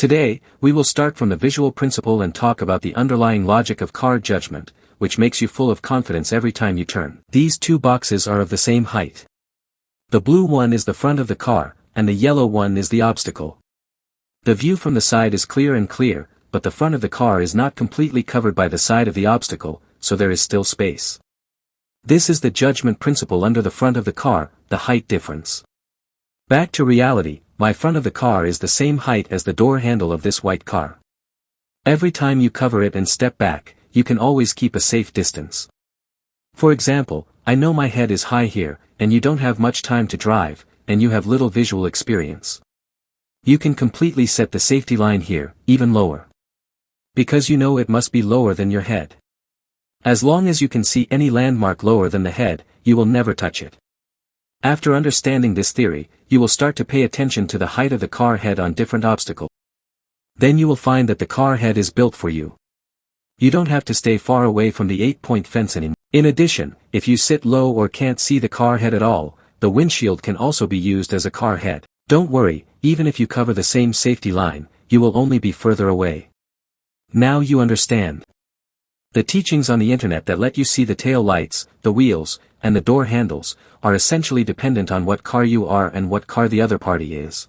Today, we will start from the visual principle and talk about the underlying logic of car judgment, which makes you full of confidence every time you turn. These two boxes are of the same height. The blue one is the front of the car, and the yellow one is the obstacle. The view from the side is clear, but the front of the car is not completely covered by the side of the obstacle, so there is still space. This is the judgment principle under the front of the car, the height difference. Back to reality, my front of the car is the same height as the door handle of this white car. Every time you cover it and step back, you can always keep a safe distance. For example, I know my head is high here, and you don't have much time to drive, and you have little visual experience. You can completely set the safety line here, even lower. Because you know it must be lower than your head. As long as you can see any landmark lower than the head, you will never touch it. After understanding this theory, you will start to pay attention to the height of the car head on different obstacles. Then you will find that the car head is built for you. You don't have to stay far away from the 8-point fence anymore. In addition, if you sit low or can't see the car head at all, the windshield can also be used as a car head. Don't worry, even if you cover the same safety line, you will only be further away. Now you understand. The teachings on the internet that let you see the tail lights, the wheels, and the door handles, are essentially dependent on what car you are and what car the other party is.